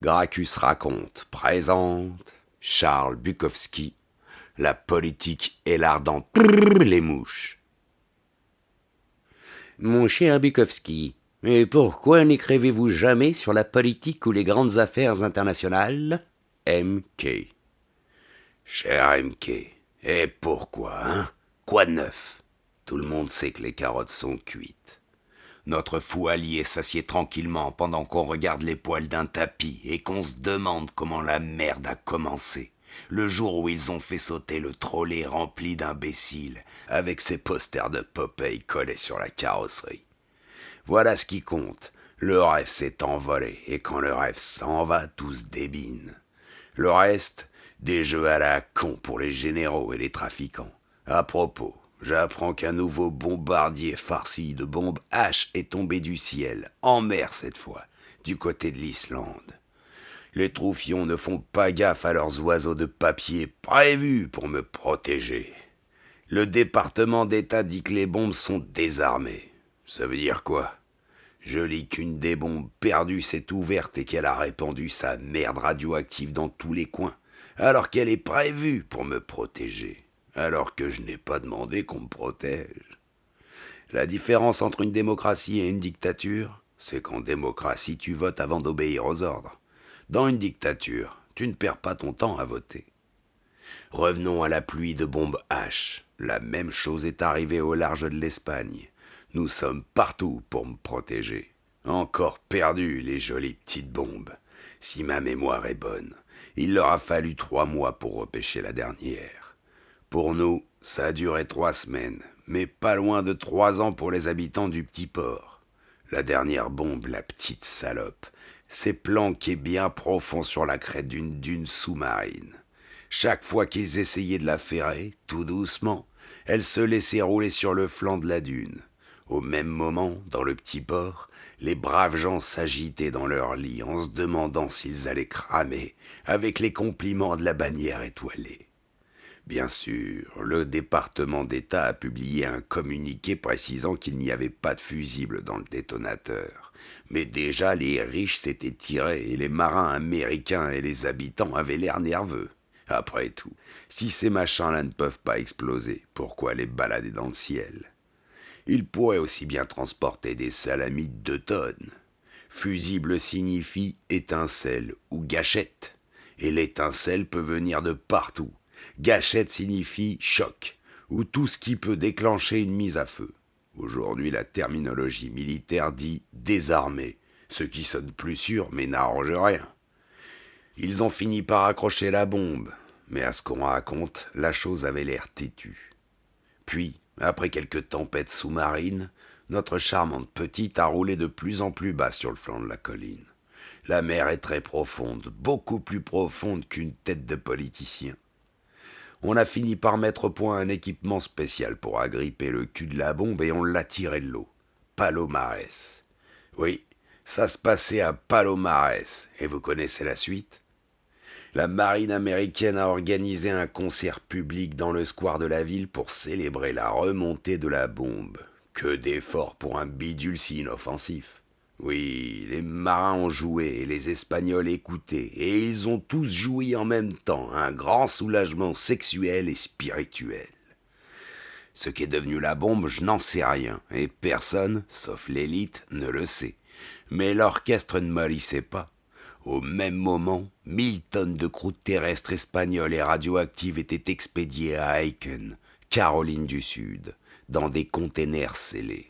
Gracchus raconte, présente Charles Bukowski, la politique et l'art dans les mouches. Mon cher Bukowski, mais pourquoi n'écrivez-vous jamais sur la politique ou les grandes affaires internationales? M.K. Cher M.K., et pourquoi, hein? Quoi de neuf? Tout le monde sait que les carottes sont cuites. Notre fou allié s'assied tranquillement pendant qu'on regarde les poils d'un tapis et qu'on se demande comment la merde a commencé. Le jour où ils ont fait sauter le trolley rempli d'imbéciles, avec ses posters de Popeye collés sur la carrosserie. Voilà ce qui compte. Le rêve s'est envolé, et quand le rêve s'en va, tout se débine. Le reste, des jeux à la con pour les généraux et les trafiquants. À propos, j'apprends qu'un nouveau bombardier farci de bombes H est tombé du ciel, en mer cette fois, du côté de l'Islande. Les troufions ne font pas gaffe à leurs oiseaux de papier prévus pour me protéger. Le département d'État dit que les bombes sont désarmées. Ça veut dire quoi? Je lis qu'une des bombes perdues s'est ouverte et qu'elle a répandu sa merde radioactive dans tous les coins, alors qu'elle est prévue pour me protéger, alors que je n'ai pas demandé qu'on me protège. La différence entre une démocratie et une dictature, c'est qu'en démocratie, tu votes avant d'obéir aux ordres. Dans une dictature, tu ne perds pas ton temps à voter. Revenons à la pluie de bombes H. La même chose est arrivée au large de l'Espagne. Nous sommes partout pour me protéger. Encore perdues les jolies petites bombes. Si ma mémoire est bonne, il leur a fallu 3 mois pour repêcher la dernière. Pour nous, ça a duré 3 semaines, mais pas loin de 3 ans pour les habitants du petit port. La dernière bombe, la petite salope, s'est planquée bien profond sur la crête d'une dune sous-marine. Chaque fois qu'ils essayaient de la ferrer, tout doucement, elle se laissait rouler sur le flanc de la dune. Au même moment, dans le petit port, les braves gens s'agitaient dans leur lit en se demandant s'ils allaient cramer avec les compliments de la bannière étoilée. Bien sûr, le département d'État a publié un communiqué précisant qu'il n'y avait pas de fusible dans le détonateur. Mais déjà, les riches s'étaient tirés et les marins américains et les habitants avaient l'air nerveux. Après tout, si ces machins-là ne peuvent pas exploser, pourquoi les balader dans le ciel? Ils pourraient aussi bien transporter des salamis de 2 tonnes. Fusible signifie étincelle ou gâchette, et l'étincelle peut venir de partout. Gâchette signifie choc, ou tout ce qui peut déclencher une mise à feu. Aujourd'hui, la terminologie militaire dit désarmer, ce qui sonne plus sûr mais n'arrange rien. Ils ont fini par accrocher la bombe, mais à ce qu'on raconte, la chose avait l'air têtue. Puis, après quelques tempêtes sous-marines, notre charmante petite a roulé de plus en plus bas sur le flanc de la colline. La mer est très profonde, beaucoup plus profonde qu'une tête de politicien. On a fini par mettre au point un équipement spécial pour agripper le cul de la bombe et on l'a tiré de l'eau. Palomares. Oui, ça se passait à Palomares, et vous connaissez la suite? La marine américaine a organisé un concert public dans le square de la ville pour célébrer la remontée de la bombe. Que d'efforts pour un bidule si inoffensif. Oui, les marins ont joué et les Espagnols écoutaient, et ils ont tous joui en même temps, un grand soulagement sexuel et spirituel. Ce qu'est devenu la bombe, je n'en sais rien, et personne, sauf l'élite, ne le sait. Mais l'orchestre ne mollissait pas. Au même moment, 1000 tonnes de croûte terrestre espagnole et radioactive étaient expédiées à Aiken, Caroline du Sud, dans des containers scellés.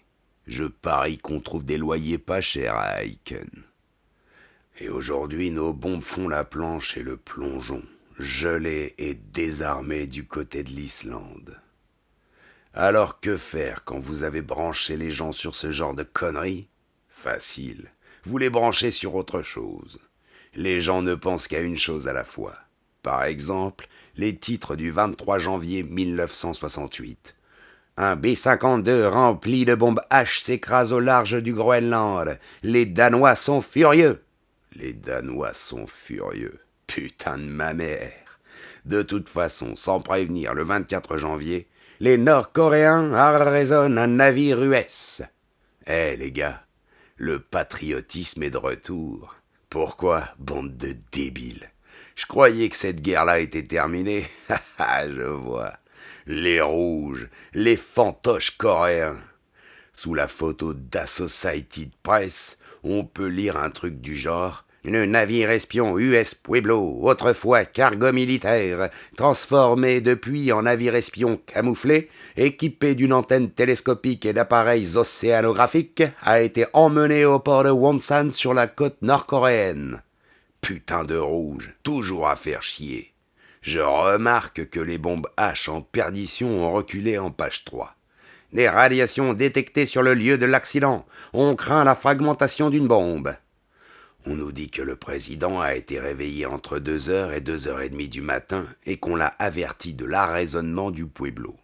Je parie qu'on trouve des loyers pas chers à Aiken. Et aujourd'hui, nos bombes font la planche et le plongeon, gelés et désarmés du côté de l'Islande. Alors que faire quand vous avez branché les gens sur ce genre de conneries? Facile, vous les branchez sur autre chose. Les gens ne pensent qu'à une chose à la fois. Par exemple, les titres du 23 janvier 1968. Un B-52 rempli de bombes H s'écrase au large du Groenland. Les Danois sont furieux. Les Danois sont furieux. Putain de ma mère. De toute façon, sans prévenir, le 24 janvier, les Nord-Coréens arraisonnent un navire US. Les gars, le patriotisme est de retour. Pourquoi, bande de débiles? Je croyais que cette guerre-là était terminée. Je vois. Les rouges, les fantoches coréens. Sous la photo d'Associated Press, on peut lire un truc du genre: le navire espion US Pueblo, autrefois cargo militaire, transformé depuis en navire espion camouflé, équipé d'une antenne télescopique et d'appareils océanographiques, a été emmené au port de Wonsan sur la côte nord-coréenne. Putain de rouge, toujours à faire chier. Je remarque que les bombes H en perdition ont reculé en page 3. Des radiations détectées sur le lieu de l'accident. On craint la fragmentation d'une bombe. On nous dit que le président a été réveillé entre 2h et 2h30 du matin et qu'on l'a averti de l'arraisonnement du Pueblo.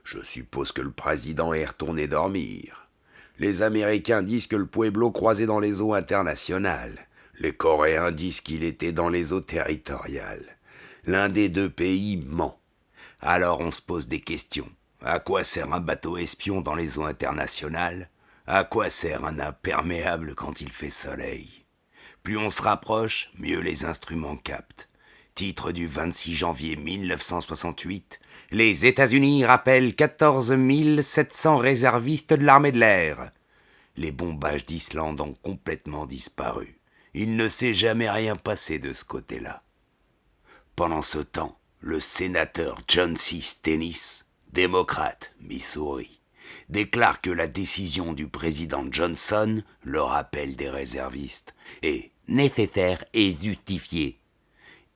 Je suppose que le président est retourné dormir. Les Américains disent que le Pueblo croisait dans les eaux internationales. Les Coréens disent qu'il était dans les eaux territoriales. L'un des deux pays ment. Alors on se pose des questions. À quoi sert un bateau espion dans les eaux internationales? À quoi sert un imperméable quand il fait soleil? Plus on se rapproche, mieux les instruments captent. Titre du 26 janvier 1968, les États-Unis rappellent 14 700 réservistes de l'armée de l'air. Les bombages d'Islande ont complètement disparu. Il ne s'est jamais rien passé de ce côté-là. Pendant ce temps, le sénateur John C. Stennis, démocrate, Missouri, déclare que la décision du président Johnson, le rappel des réservistes, est nécessaire et justifiée.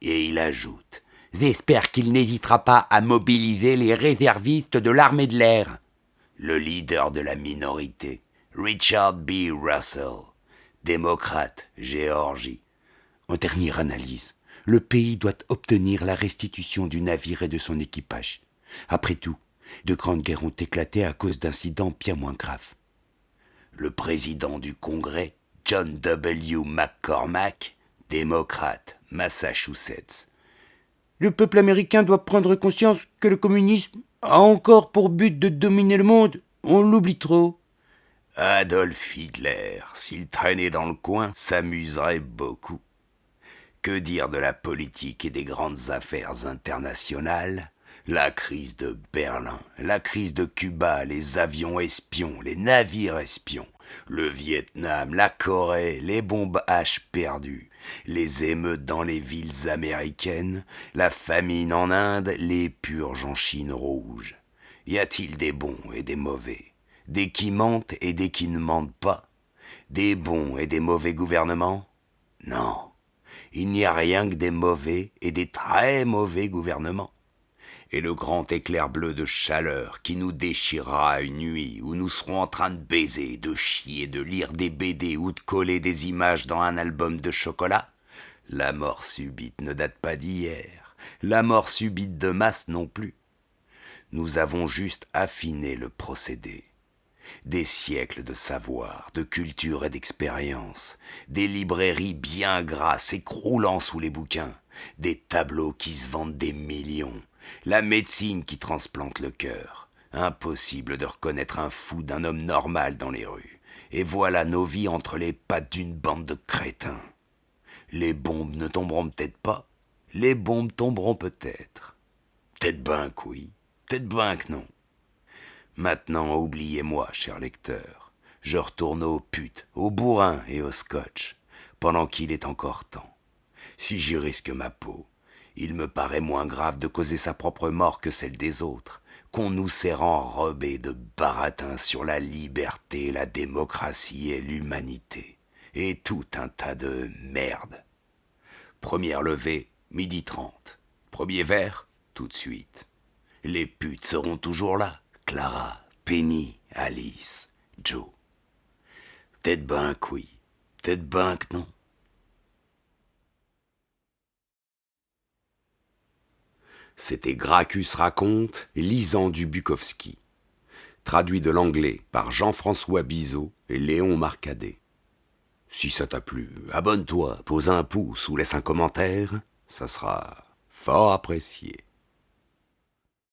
Et il ajoute: j'espère qu'il n'hésitera pas à mobiliser les réservistes de l'armée de l'air. Le leader de la minorité, Richard B. Russell, démocrate, Géorgie. En dernière analyse, le pays doit obtenir la restitution du navire et de son équipage. Après tout, de grandes guerres ont éclaté à cause d'incidents bien moins graves. Le président du Congrès, John W. McCormack, démocrate, Massachusetts. Le peuple américain doit prendre conscience que le communisme a encore pour but de dominer le monde. On l'oublie trop. Adolf Hitler, s'il traînait dans le coin, s'amuserait beaucoup. Que dire de la politique et des grandes affaires internationales? La crise de Berlin, la crise de Cuba, les avions espions, les navires espions, le Vietnam, la Corée, les bombes H perdues, les émeutes dans les villes américaines, la famine en Inde, les purges en Chine rouge. Y a-t-il des bons et des mauvais, des qui mentent et des qui ne mentent pas, des bons et des mauvais gouvernements? Non, il n'y a rien que des mauvais et des très mauvais gouvernements. Et le grand éclair bleu de chaleur qui nous déchirera une nuit où nous serons en train de baiser, de chier, de lire des BD ou de coller des images dans un album de chocolat? La mort subite ne date pas d'hier, la mort subite de masse non plus. Nous avons juste affiné le procédé. Des siècles de savoir, de culture et d'expérience, des librairies bien grasses écroulant sous les bouquins, des tableaux qui se vendent des millions, la médecine qui transplante le cœur. Impossible de reconnaître un fou d'un homme normal dans les rues. Et voilà nos vies entre les pattes d'une bande de crétins. Les bombes ne tomberont peut-être pas, les bombes tomberont peut-être. Peut-être ben que oui, peut-être ben que non. Maintenant, oubliez-moi, cher lecteur. Je retourne aux putes, aux bourrins et au scotch, pendant qu'il est encore temps. Si j'y risque ma peau, il me paraît moins grave de causer sa propre mort que celle des autres, qu'on nous serre enrobés de baratins sur la liberté, la démocratie et l'humanité, et tout un tas de merde. Première levée, 12h30. Premier verre, tout de suite. Les putes seront toujours là. Clara, Penny, Alice, Joe. Peut-être ben que oui, peut-être ben que non. C'était Gracchus raconte, lisant du Bukowski. Traduit de l'anglais par Jean-François Bizot et Léon Marcadet. Si ça t'a plu, abonne-toi, pose un pouce ou laisse un commentaire, ça sera fort apprécié.